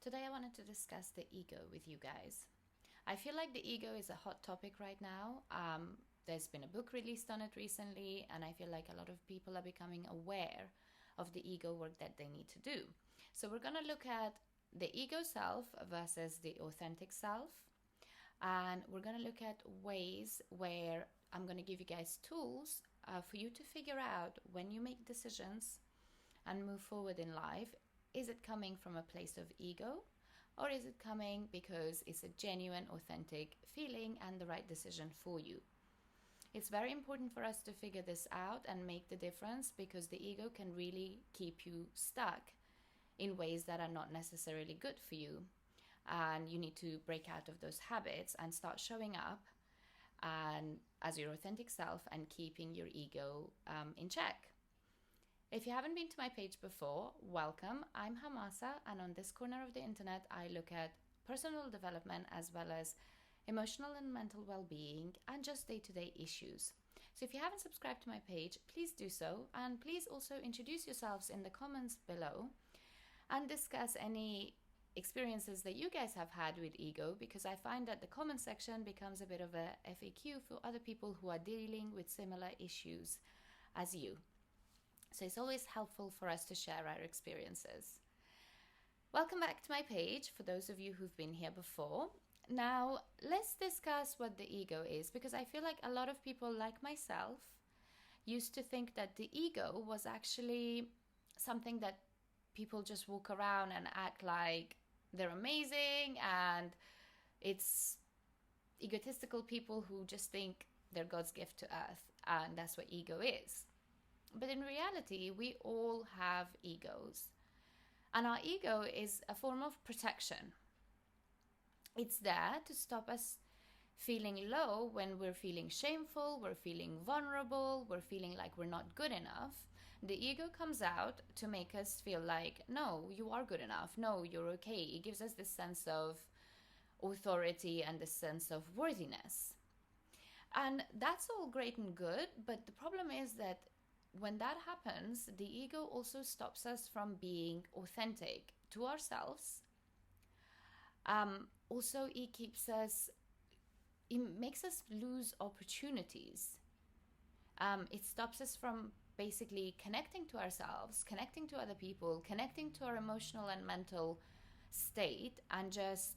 Today I wanted to discuss the ego with you guys. I feel like the ego is a hot topic right now. There's been a book released on it recently, and I feel like a lot of people are becoming aware of the ego work that they need to do. So we're going to look at the ego self versus the authentic self, and we're going to look at ways where I'm going to give you guys tools for you to figure out when you make decisions and move forward in life. Is it coming from a place of ego, or is it coming because it's a genuine, authentic feeling and the right decision for you? It's very important for us to figure this out and make the difference, because the ego can really keep you stuck in ways that are not necessarily good for you. And you need to break out of those habits and start showing up and as your authentic self and keeping your ego in check. If you haven't been to my page before, welcome. I'm Hamasa, and on this corner of the internet, I look at personal development as well as emotional and mental well-being and just day-to-day issues. So if you haven't subscribed to my page, please do so, and please also introduce yourselves in the comments below and discuss any experiences that you guys have had with ego, because I find that the comment section becomes a bit of a FAQ for other people who are dealing with similar issues as you. So it's always helpful for us to share our experiences. Welcome back to my page for those of you who've been here before. Now, let's discuss what the ego is, because I feel like a lot of people like myself used to think that the ego was actually something that people just walk around and act like they're amazing, and it's egotistical people who just think they're God's gift to earth, and that's what ego is. But in reality, we all have egos. And our ego is a form of protection. It's there to stop us feeling low when we're feeling shameful, we're feeling vulnerable, we're feeling like we're not good enough. The ego comes out to make us feel like, no, you are good enough. No, you're okay. It gives us this sense of authority and this sense of worthiness. And that's all great and good, but the problem is that when that happens, the ego also stops us from being authentic to ourselves. Also, it makes us lose opportunities. It stops us from basically connecting to ourselves, connecting to other people, connecting to our emotional and mental state, and just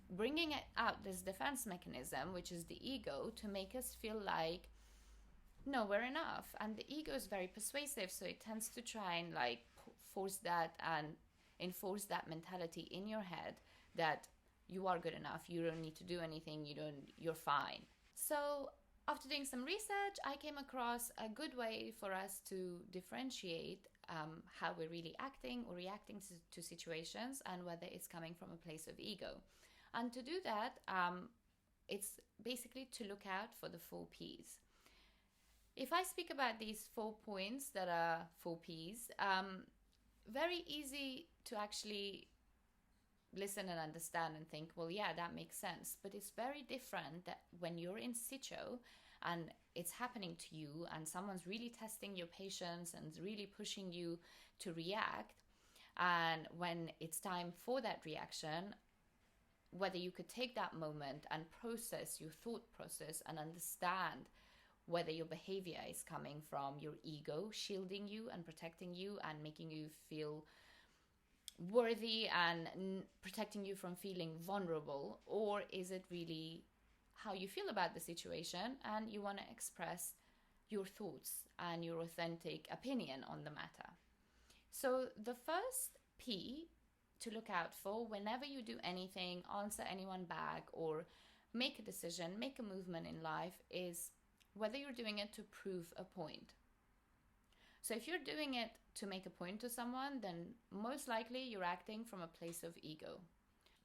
bringing it out this defense mechanism, which is the ego, to make us feel like, no, we're enough. And the ego is very persuasive, so it tends to try and force that and enforce that mentality in your head that you are good enough, you don't need to do anything, you're fine. So after doing some research, I came across a good way for us to differentiate how we're really acting or reacting to situations, and whether it's coming from a place of ego. And to do that, it's basically to look out for the 4 Ps. If I speak about these 4 points that are 4 Ps, very easy to actually listen and understand and think, well, yeah, that makes sense. But it's very different that when you're in situ and it's happening to you and someone's really testing your patience and really pushing you to react, and when it's time for that reaction, whether you could take that moment and process your thought process and understand whether your behavior is coming from your ego shielding you and protecting you and making you feel worthy and protecting you from feeling vulnerable, or is it really how you feel about the situation and you want to express your thoughts and your authentic opinion on the matter. So the first P to look out for whenever you do anything, answer anyone back, or make a decision, make a movement in life, is whether you're doing it to prove a point. So if you're doing it to make a point to someone, then most likely you're acting from a place of ego,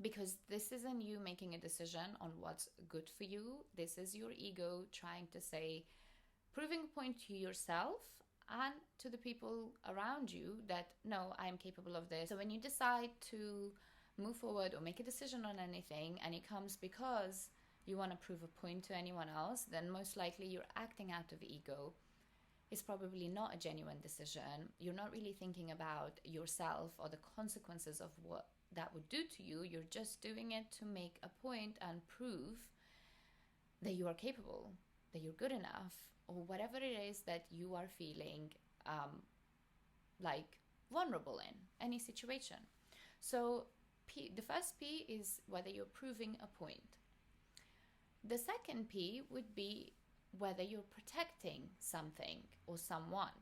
because this isn't you making a decision on what's good for you. This is your ego trying to say, proving a point to yourself and to the people around you that, no, I am capable of this. So when you decide to move forward or make a decision on anything, and it comes because you want to prove a point to anyone else, then most likely you're acting out of ego. It's probably not a genuine decision. You're not really thinking about yourself or the consequences of what that would do to you. You're just doing it to make a point and prove that you are capable, that you're good enough, or whatever it is that you are feeling like vulnerable in any situation. So the first P is whether you're proving a point. The second P would be whether you're protecting something or someone.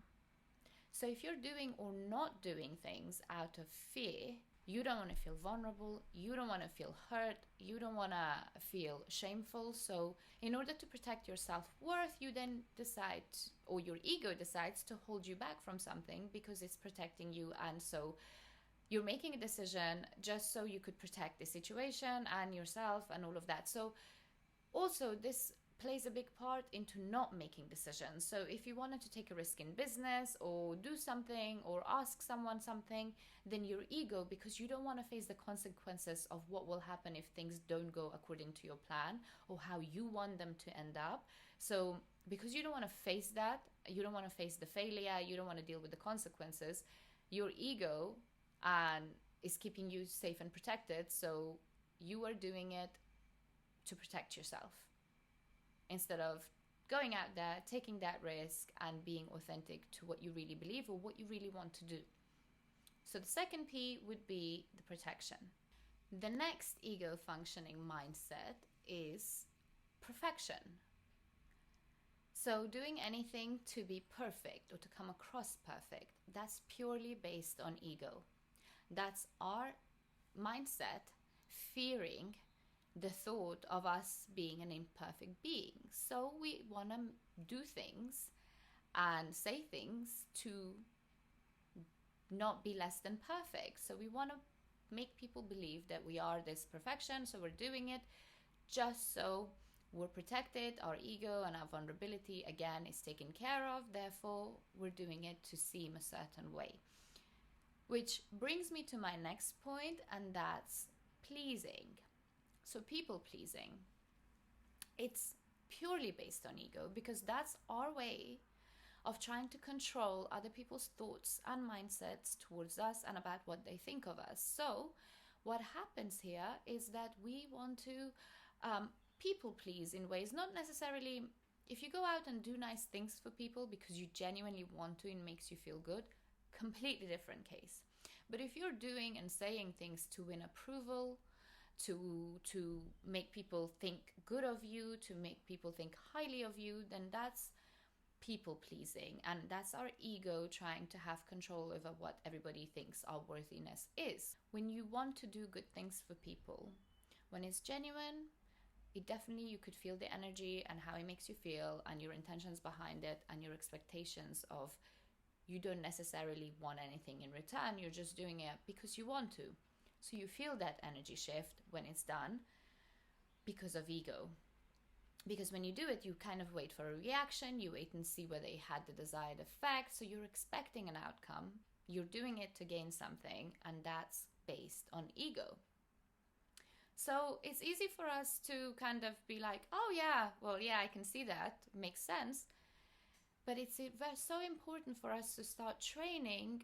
So if you're doing or not doing things out of fear, you don't want to feel vulnerable, you don't want to feel hurt, you don't want to feel shameful. So in order to protect your self-worth, you then decide, or your ego decides, to hold you back from something because it's protecting you. And so you're making a decision just so you could protect the situation and yourself and all of that. So also this plays a big part into not making decisions. So if you wanted to take a risk in business or do something or ask someone something, then your ego, because you don't want to face the consequences of what will happen if things don't go according to your plan or how you want them to end up. So because you don't want to face that, you don't want to face the failure, you don't want to deal with the consequences, your ego is keeping you safe and protected. So you are doing it to protect yourself, instead of going out there, taking that risk and being authentic to what you really believe or what you really want to do. So the second P would be the protection. The next ego functioning mindset is perfection. So doing anything to be perfect or to come across perfect, that's purely based on ego. That's our mindset fearing the thought of us being an imperfect being. So we want to do things and say things to not be less than perfect. So we want to make people believe that we are this perfection. So we're doing it just so we're protected, our ego and our vulnerability again is taken care of. Therefore, we're doing it to seem a certain way. Which brings me to my next point, and that's pleasing. So people pleasing, it's purely based on ego, because that's our way of trying to control other people's thoughts and mindsets towards us and about what they think of us. So what happens here is that we want to people please in ways, not necessarily, if you go out and do nice things for people because you genuinely want to and makes you feel good, completely different case. But if you're doing and saying things to win approval, to make people think good of you, to make people think highly of you, then that's people pleasing. And that's our ego trying to have control over what everybody thinks our worthiness is. When you want to do good things for people, when it's genuine, it definitely, you could feel the energy and how it makes you feel and your intentions behind it and your expectations of, you don't necessarily want anything in return, you're just doing it because you want to. So you feel that energy shift when it's done because of ego. Because when you do it, you kind of wait for a reaction, you wait and see whether it had the desired effect. So you're expecting an outcome, you're doing it to gain something, and that's based on ego. So it's easy for us to kind of be like, oh yeah, well, yeah, I can see that, makes sense. But it's so important for us to start training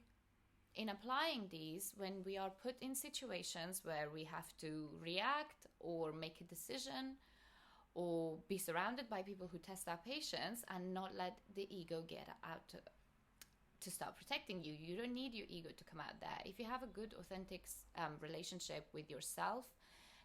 in applying these when we are put in situations where we have to react or make a decision or be surrounded by people who test our patience, and not let the ego get out to start protecting you. You don't need your ego to come out there. If you have a good, authentic relationship with yourself,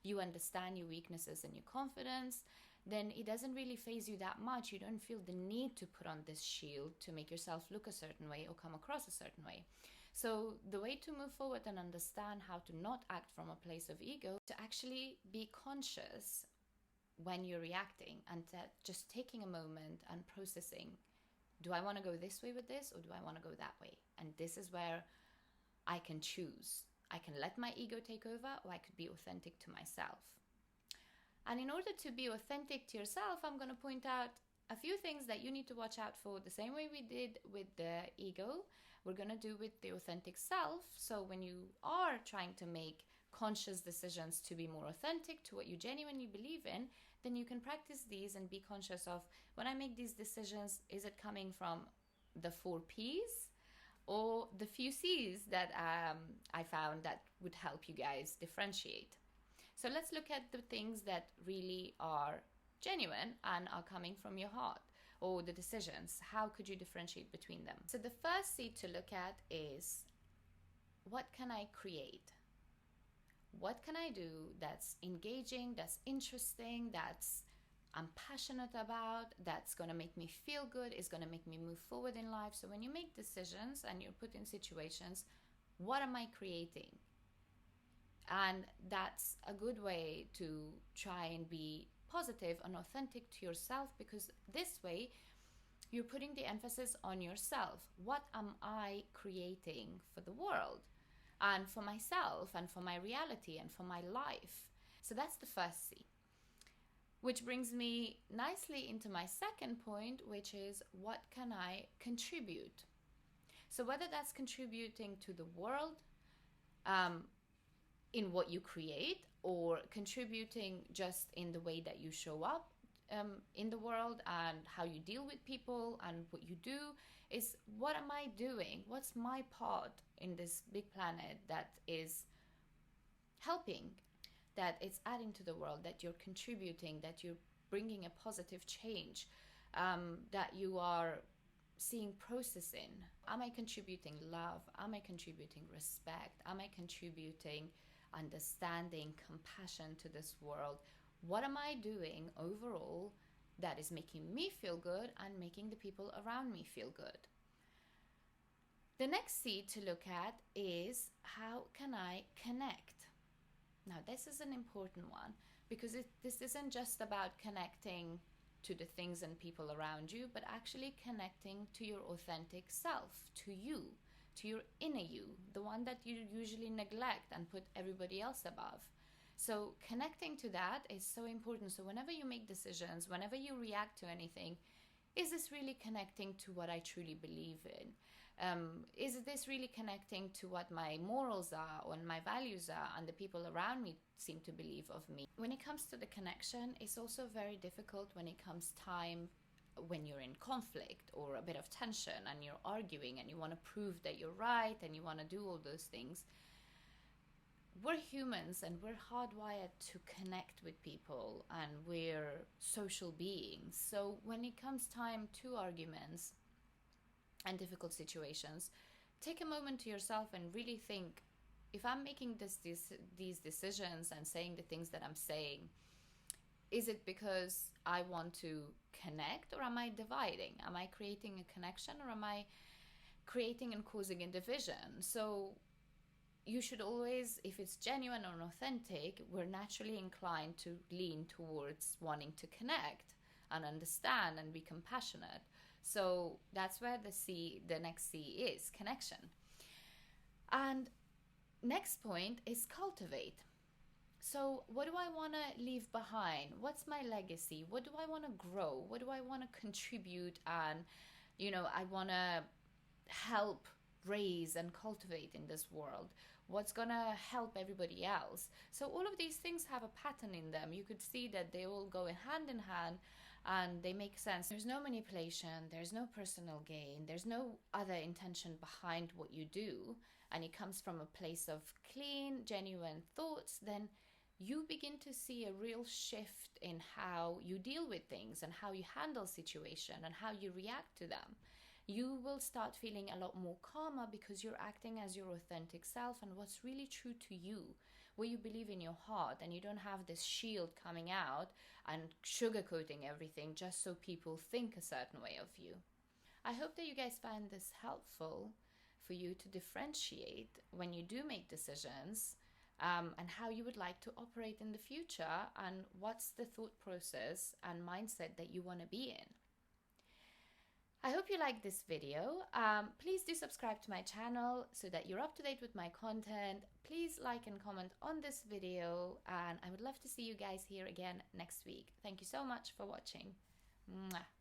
you understand your weaknesses and your confidence, then it doesn't really faze you that much. You don't feel the need to put on this shield to make yourself look a certain way or come across a certain way. So the way to move forward and understand how to not act from a place of ego, to actually be conscious when you're reacting, and just taking a moment and processing, do I want to go this way with this, or do I want to go that way? And this is where I can choose. I can let my ego take over, or I could be authentic to myself. And in order to be authentic to yourself, I'm going to point out a few things that you need to watch out for, the same way we did with the ego, we're going to do with the authentic self. So when you are trying to make conscious decisions to be more authentic to what you genuinely believe in, then you can practice these and be conscious of, when I make these decisions, is it coming from the 4 Ps or the few C's that I found that would help you guys differentiate. So let's look at the things that really are genuine and are coming from your heart, or the decisions. How could you differentiate between them? So the first C to look at is, what can I create? What can I do that's engaging, that's interesting, that's I'm passionate about, that's going to make me feel good, is going to make me move forward in life? So when you make decisions and you're put in situations, what am I creating? And that's a good way to try and be positive and authentic to yourself, because this way you're putting the emphasis on yourself. What am I creating for the world and for myself and for my reality and for my life? So that's the first C. Which brings me nicely into my second point, which is, what can I contribute? So whether that's contributing to the world in what you create, or contributing just in the way that you show up in the world and how you deal with people and what you do, is what am I doing? What's my part in this big planet that is helping, that it's adding to the world, that you're contributing, that you're bringing a positive change, that you are seeing process in? Am I contributing love? Am I contributing respect? Am I contributing understanding, compassion to this world? What am I doing overall that is making me feel good and making the people around me feel good? The next C to look at is, how can I connect? Now, this is an important one, because this isn't just about connecting to the things and people around you, but actually connecting to your authentic self, to you, to your inner you, the one that you usually neglect and put everybody else above. So connecting to that is so important. So whenever you make decisions, whenever you react to anything, is this really connecting to what I truly believe in? Is this really connecting to what my morals are and my values are and the people around me seem to believe of me? When it comes to the connection, it's also very difficult when it comes time when you're in conflict or a bit of tension and you're arguing and you want to prove that you're right and you want to do all those things. We're humans and we're hardwired to connect with people, and we're social beings. So when it comes time to arguments and difficult situations, take a moment to yourself and really think, if I'm making these decisions and saying the things that I'm saying, is it because I want to connect, or am I dividing? Am I creating a connection, or am I creating and causing a division? So you should always, if it's genuine and authentic, we're naturally inclined to lean towards wanting to connect and understand and be compassionate. So that's where the next C is, connection. And next point is cultivate. So what do I want to leave behind? What's my legacy? What do I want to grow? What do I want to contribute? And, I want to help raise and cultivate in this world. What's going to help everybody else? So all of these things have a pattern in them. You could see that they all go hand in hand and they make sense. There's no manipulation, there's no personal gain, there's no other intention behind what you do, and it comes from a place of clean, genuine thoughts. Then you begin to see a real shift in how you deal with things and how you handle situation and how you react to them. You will start feeling a lot more calmer because you're acting as your authentic self and what's really true to you, what you believe in your heart, and you don't have this shield coming out and sugarcoating everything just so people think a certain way of you. I hope that you guys find this helpful for you to differentiate when you do make decisions, and how you would like to operate in the future, and what's the thought process and mindset that you want to be in. I hope you like this video. Please do subscribe to my channel so that you're up to date with my content. Please like and comment on this video, and I would love to see you guys here again next week. Thank you so much for watching. Mwah.